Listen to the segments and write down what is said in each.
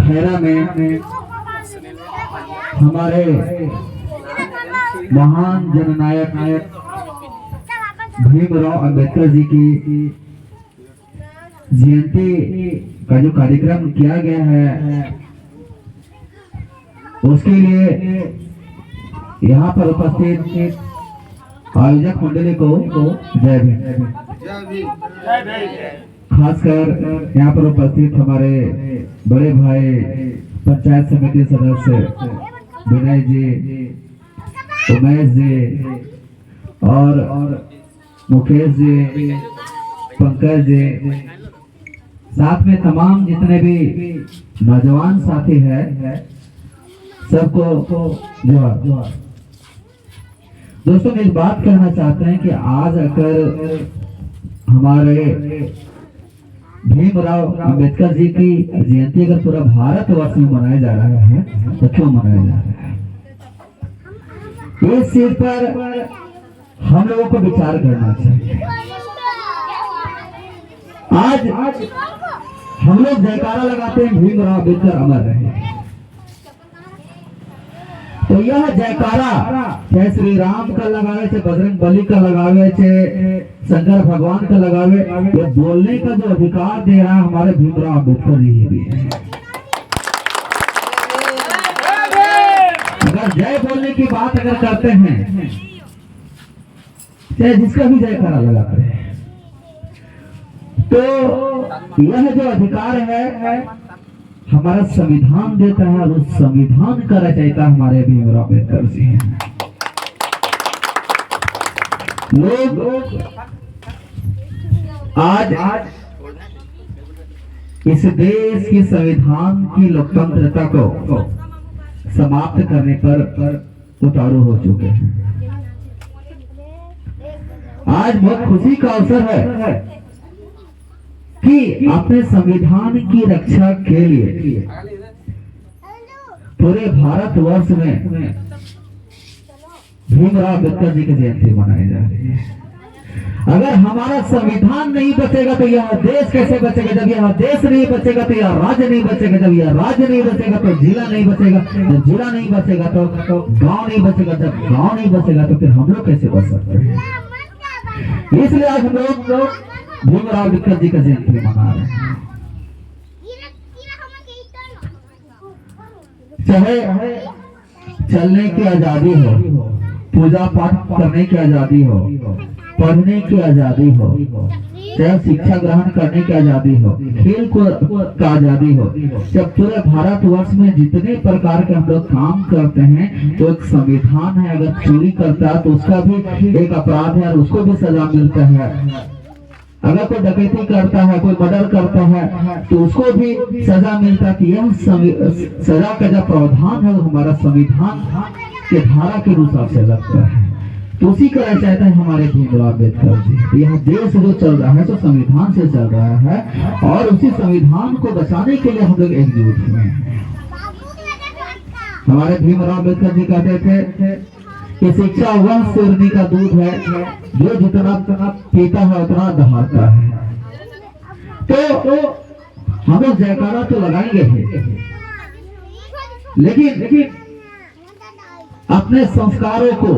खैरा में हमारे महान जननायक भीमराव अंबेडकर जी की जयंती का जो कार्यक्रम किया गया है, उसके लिए यहाँ पर उपस्थित आयोजक मंडली को जय भीम। खासकर यहाँ पर उपस्थित हमारे बड़े भाई पंचायत समिति सदस्य विनय जी, उमेश जी और मुकेश जी, पंकज जी, साथ में तमाम जितने भी नौजवान साथी हैं, सबको जोहार। दोस्तों, एक बात कहना चाहते हैं कि आज अगर हमारे भीमराव अंबेडकर जी की जयंती अगर पूरा भारतवर्ष में मनाया जा रहा है तो क्यों मनाया जा रहा है? इस चीज पर हम लोगों को विचार करना चाहिए। आज हम लोग जयकारा लगाते हैं भीमराव अंबेडकर अमर रहे, तो यह जयकारा चाहे श्री राम का लगावे, चाहे बजरंग बली का लगावे, चाहे शंकर भगवान का लगावे, ये बोलने का जो अधिकार दे रहा है हमारे भीमराव अंबेडकर जी भी है। अगर जय बोलने की बात अगर करते हैं, चाहे जिसका भी जयकारा लगाते हैं, तो यह जो अधिकार है हमारा संविधान देता है, और उस संविधान का रचयिता हमारे भीमराव अंबेडकर जी हैं। लोग आज इस देश की संविधान की लोकतंत्रता को समाप्त करने पर उतारू हो चुके हैं। आज बहुत खुशी का अवसर है कि अपने संविधान की रक्षा के लिए पूरे भारतवर्ष में भीमराव अंबेडकर जी की जयंती मनाई जा रही है। अगर हमारा संविधान नहीं बचेगा तो यह देश कैसे बचेगा? जब यह देश नहीं बचेगा तो यह राज्य नहीं बचेगा, जब यह राज्य नहीं बचेगा तो जिला नहीं बचेगा, जब जिला नहीं बचेगा तो गांव नहीं बचेगा, जब गांव नहीं बचेगा तो फिर हम लोग कैसे बच सकते हैं? इसलिए आज हम लोग भीमराव अंबेडकर जी का जयंती मना रहे हैं। चाहे चलने की आजादी हो, पूजा पाठ करने की आजादी हो, पढ़ने की आजादी हो, चाहे शिक्षा ग्रहण करने की आजादी हो, खेल का आजादी हो, जब पूरे भारतवर्ष में जितने प्रकार के हम लोग काम करते हैं तो एक संविधान है, अगर चोरी करता है तो उसका भी एक अपराध है और उसको भी सजा मिलता है। अगर कोई डकैती करता है, कोई मर्डर करता है तो उसको भी सजा मिलता है। यह सजा का जो प्रावधान है वो हमारा संविधान के धारा के अनुसार से लगता है। तो उसी का चाहता है हमारे भीमराव अंबेडकर जी। यह देश जो चल रहा है तो संविधान से चल रहा है, और उसी संविधान को बचाने के लिए हम लोग एकजुट हुए हैं। हमारे भीमराव अंबेडकर जी कहते थे कि शिक्षा वह शेरनी का दूध है जो जितना पीता है उतना दहाड़ता है। तो हम लोग जयकारा तो लगाएंगे ही, लेकिन अपने संस्कारों को,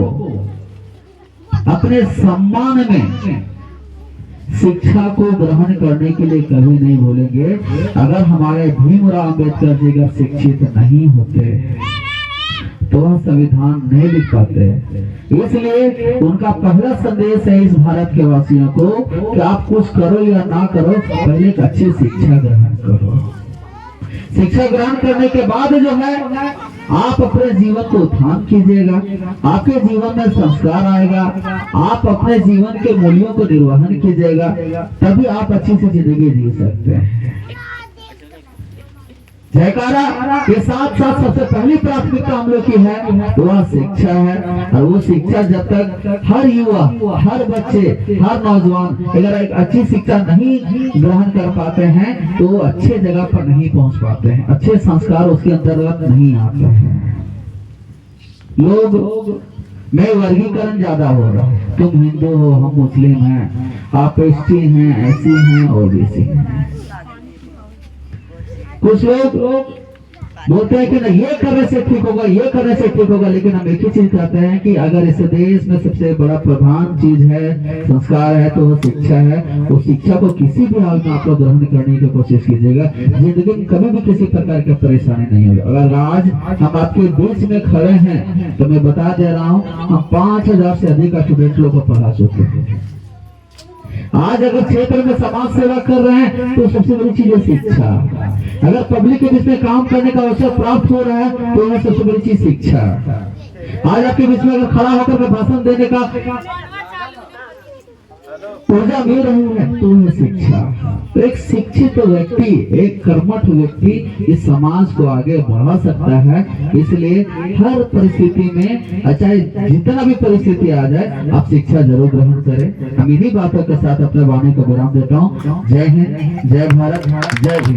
अपने सम्मान में शिक्षा को ग्रहण करने के लिए कभी नहीं भूलेंगे। अगर हमारे भीमराव अंबेडकर जी अगर शिक्षित नहीं होते तो वह संविधान नहीं लिख पाते। इसलिए उनका पहला संदेश है इस भारत के वासियों को कि आप कुछ करो या ना करो, पहले एक अच्छी शिक्षा ग्रहण करो। शिक्षा ग्रहण करने के बाद जो है आप अपने जीवन को उत्थान कीजिएगा, आपके जीवन में संस्कार आएगा, आप अपने जीवन के मूल्यों को निर्वहन कीजिएगा, तभी आप अच्छी से जिंदगी जी सकते हैं। जयकारा के साथ साथ सबसे पहली प्राथमिकता हम लोग की है वह शिक्षा है, और वो शिक्षा जब तक हर युवा, हर बच्चे, हर नौजवान अगर एक अच्छी शिक्षा नहीं ग्रहण कर पाते हैं तो वो अच्छे जगह पर नहीं पहुंच पाते हैं, अच्छे संस्कार उसके अंतर्गत नहीं आते हैं। लोग में वर्गीकरण ज्यादा हो रहा है, तुम हिंदू हो, हम मुस्लिम हैं, आप एसटी हैं, एससी हैं, ओबीसी हैं। कुछ लोग बोलते हैं कि ना ये करने से ठीक होगा, ये करने से ठीक होगा, लेकिन हम एक ही चीज कहते हैं कि अगर इस देश में सबसे बड़ा प्रधान चीज है, संस्कार है, तो वो शिक्षा है। उस शिक्षा को किसी भी हाल में आप लोग ग्रहण करने की कोशिश कीजिएगा। जिंदगी में कभी भी किसी प्रकार की परेशानी नहीं होगी। अगर आज हम आपके बीच में खड़े हैं तो मैं बता दे रहा हूँ, हम 5000 से अधिक स्टूडेंट लोग को पढ़ा चुके हैं। आज अगर क्षेत्र में समाज सेवा कर रहे हैं तो सबसे बड़ी चीज है शिक्षा। अगर पब्लिक के बीच में काम करने का अवसर प्राप्त हो रहा है तो यह सबसे बड़ी चीज शिक्षा। आज आपके बीच में अगर खड़ा होकर के भाषण देने का ऊर्जा मिल रही है तो यह शिक्षा। तो एक शिक्षित व्यक्ति, एक कर्मठ व्यक्ति इस समाज को आगे बढ़ा सकता है। इसलिए हर परिस्थिति में, चाहे जितना भी परिस्थिति आ जाए, आप शिक्षा जरूर ग्रहण करें। हम इन्हीं बातों के साथ अपने वाणी को विराम देता हूँ। जय हिंद, जय भारत, जय भीम।